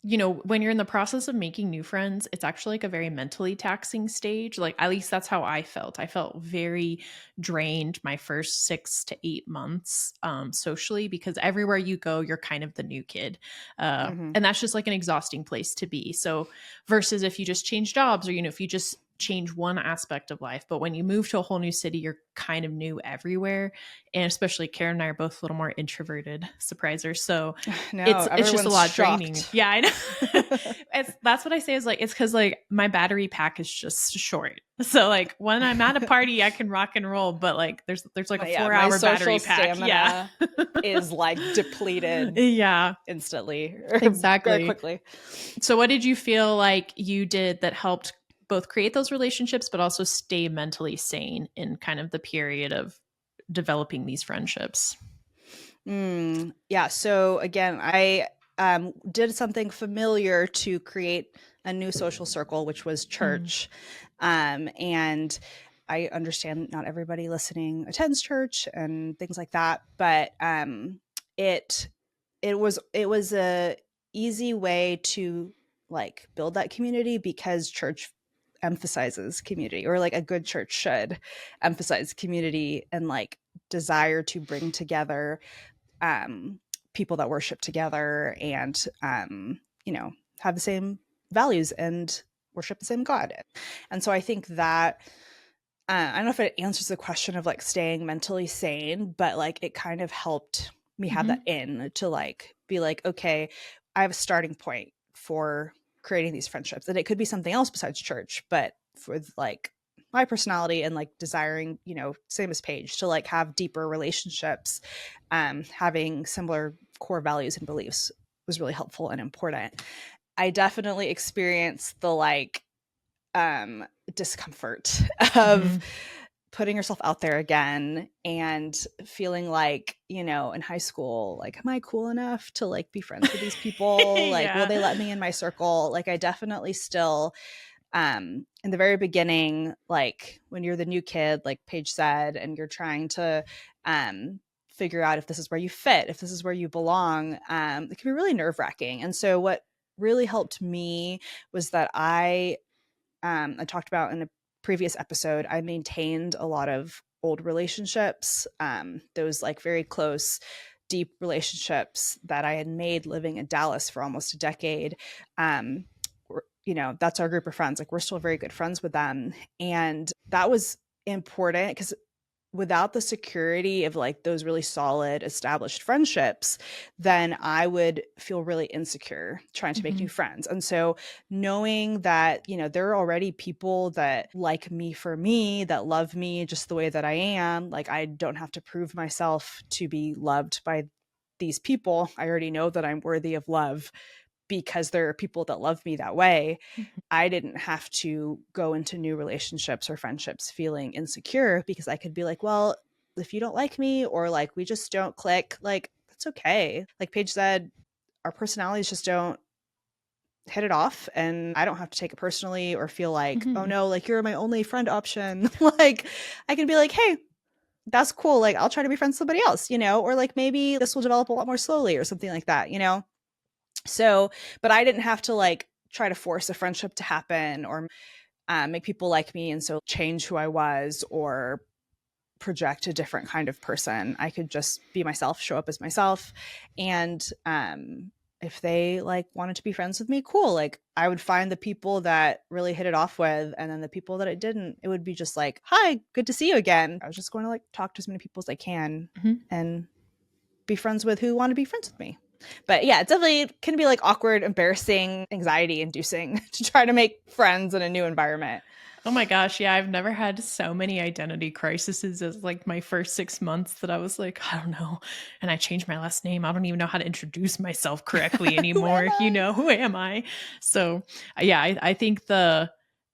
when you're in the process of making new friends, it's actually like a very mentally taxing stage. Like, at least that's how I felt. I felt very drained my first 6 to 8 months socially, because everywhere you go, you're kind of the new kid. Hmm. And that's just like an exhausting place to be. So, versus if you just change jobs, or, if you just change one aspect of life. But when you move to a whole new city, you're kind of new everywhere. And especially Karen and I are both a little more introverted, surpriser. So, No, it's just a everyone's lot draining. shocked. Yeah, I know. That's what I say is like, it's because like my battery pack is just short. So like when I'm at a party, I can rock and roll, but like there's like a Yeah, four my hour battery social pack. Yeah. stamina is like depleted Yeah, instantly or very exactly. quickly. So what did you feel like you did that helped both create those relationships, but also stay mentally sane in kind of the period of developing these friendships? Yeah. So again, I did something familiar to create a new social circle, which was Mm, church. And I understand not everybody listening attends church and things like that, but it it was a easy way to like build that community because church emphasizes community, or like a good church should emphasize community and like desire to bring together um, people that worship together and have the same values and worship the same God. And so I think that I don't know if it answers the question of like staying mentally sane, but like it kind of helped me have that mhm. in to like be like, okay, I have a starting point for creating these friendships. And it could be something else besides church, but for like my personality and like desiring, same as Paige, to like have deeper relationships, having similar core values and beliefs was really helpful and important. I definitely experienced the like um discomfort of Mhm. putting yourself out there again and feeling like, in high school, like, am I cool enough to like be friends with these people? Like, will Yeah. they let me in my circle? Like, I definitely still, in the very beginning, like when you're the new kid, like Paige said, and you're trying to figure out if this is where you fit, if this is where you belong, it can be really nerve wracking. And so, what really helped me was that I talked about in a previous episode, I maintained a lot of old relationships, those like very close, deep relationships that I had made living in Dallas for almost a decade. Um, that's our group of friends. Like, we're still very good friends with them. And that was important because without the security of like those really solid established friendships, then I would feel really insecure trying to make new Mhm. friends. And so knowing that, there are already people that like me for me, that love me just the way that I am, like I don't have to prove myself to be loved by these people. I already know that I'm worthy of love because there are people that love me that way. Mhm. I didn't have to go into new relationships or friendships feeling insecure because I could be like, well, if you don't like me or like we just don't click, like that's okay. Like Paige said, our personalities just don't hit it off, and I don't have to take it personally or feel like, oh Mhm. no, like you're my only friend option. Like I can be like, hey, that's cool. Like I'll try to be friends with somebody else, or like maybe this will develop a lot more slowly or something like that. So, but I didn't have to like try to force a friendship to happen or make people like me and so change who I was or project a different kind of person. I could just be myself, show up as myself. And if they like wanted to be friends with me, cool. Like I would find the people that really hit it off with, and then the people that it didn't, it would be just like, hi, good to see you again. I was just going to like talk to as many people as I can Mhm. and be friends with who want to be friends with me. But yeah, it definitely can be like awkward, embarrassing, anxiety inducing to try to make friends in a new environment. Oh my gosh, yeah, I've never had so many identity crises as like my first 6 months that I was like, I don't know. And I changed my last name. I don't even know how to introduce myself correctly Who am anymore. I? Who am I? So yeah, I think the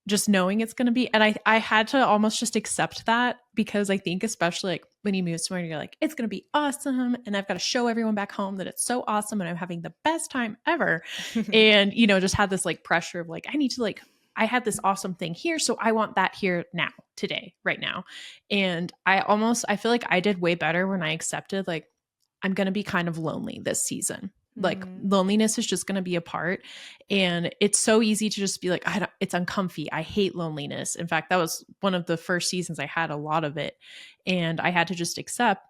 just knowing it's gonna be, and I had to almost just accept that, because I think especially like when you move somewhere, you're like, it's gonna be awesome. And I've got to show everyone back home that it's so awesome and I'm having the best time ever. And just had this like pressure of like, I need to like, I had this awesome thing here, so I want that here now, today, right now. And I feel like I did way better when I accepted like I'm going to be kind of lonely this season. Like Mm. loneliness is just going to be a part. And it's so easy to just be like, it's uncomfy. I hate loneliness. In fact, that was one of the first seasons I had a lot of it. And I had to just accept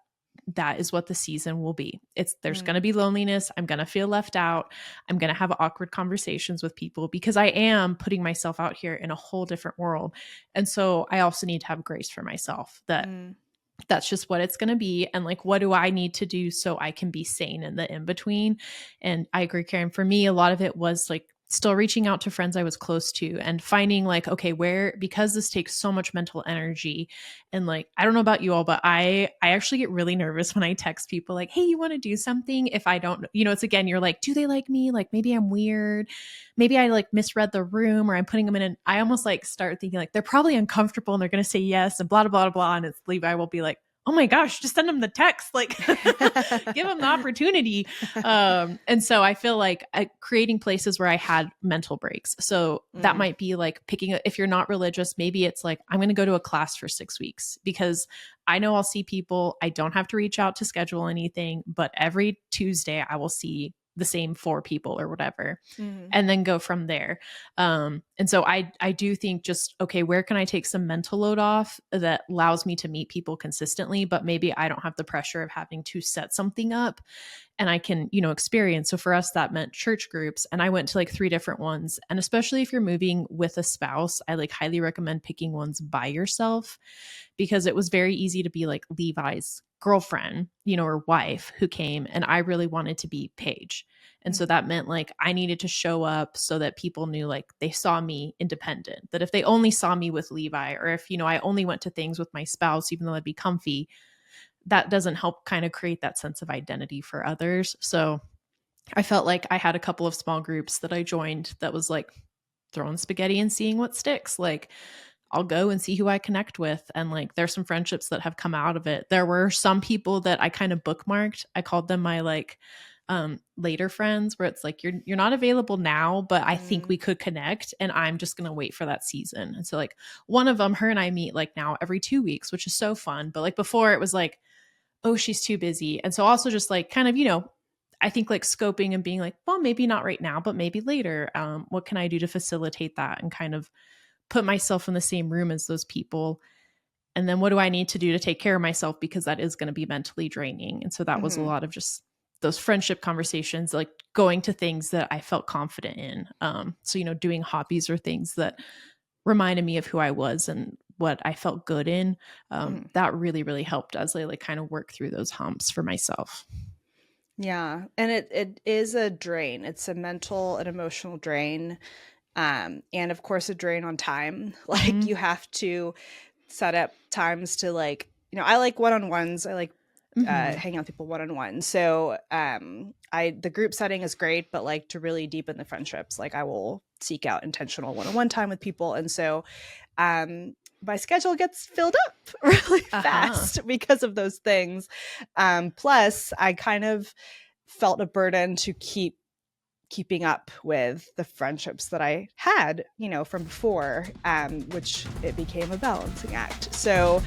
that is what the season will be. There's going Mm. to be loneliness. I'm going to feel left out. I'm going to have awkward conversations with people because I am putting myself out here in a whole different world. And so I also need to have grace for myself that Mm. that's just what it's going to be. And like, what do I need to do so I can be sane in the in between? And I agree, Karen. For me, a lot of it was like still reaching out to friends I was close to and finding like, okay, where, because this takes so much mental energy. And like, I don't know about you all, but I actually get really nervous when I text people like, hey, you want to do something? If I don't, it's again, you're like, do they like me? Like maybe I'm weird. Maybe I like misread the room or I'm putting them in. I almost like start thinking like they're probably uncomfortable and they're going to say yes and blah, blah, blah, blah. And it's Levi will be like, oh my gosh, just send them the text, like give them the opportunity. And so I feel like creating places where I had mental breaks. So that Mm. might be like if you're not religious, maybe it's like, I'm going to go to a class for 6 weeks because I know I'll see people. I don't have to reach out to schedule anything, but every Tuesday I will see the same 4 people or whatever, Mm. and then go from there. And so I do think just, okay, where can I take some mental load off that allows me to meet people consistently, but maybe I don't have the pressure of having to set something up and I can, experience. So for us, that meant church groups. And I went to like 3 different ones. And especially if you're moving with a spouse, I like highly recommend picking ones by yourself because it was very easy to be like Levi's girlfriend, or wife who came. And I really wanted to be Paige. And so that meant like I needed to show up so that people knew like they saw me independent, that if they only saw me with Levi or if, I only went to things with my spouse, even though I'd be comfy, that doesn't help kind of create that sense of identity for others. So I felt like I had a couple of small groups that I joined that was like throwing spaghetti and seeing what sticks. Like I'll go and see who I connect with. And like there's some friendships that have come out of it. There were some people that I kind of bookmarked. I called them my like later friends, where it's like you're not available now, but I think Mm. we could connect and I'm just gonna wait for that season. And so like one of them, her and I meet like now every 2 weeks, which is so fun. But like before it was like, oh, she's too busy. And so also just like kind of, I think like scoping and being like, well, maybe not right now, but maybe later. What can I do to facilitate that and kind of put myself in the same room as those people? And then what do I need to do to take care of myself? Because that is going to be mentally draining. And so that was a Mhm. lot of just those friendship conversations, like going to things that I felt confident in. So, doing hobbies or things that reminded me of who I was and what I felt good in. Mhm. That really, really helped as I like kind of work through those humps for myself. Yeah, and it is a drain. It's a mental and emotional drain, and of course a drain on time. Like Mm-hmm. you have to set up times to like, I like one-on-ones. I like Mm-hmm. hanging out with people one-on-one. So I the group setting is great, but like to really deepen the friendships, like I will seek out intentional one-on-one time with people. And so my schedule gets filled up really Uh-huh. fast because of those things. Plus I kind of felt a burden to keeping up with the friendships that I had, from before, which it became a balancing act. So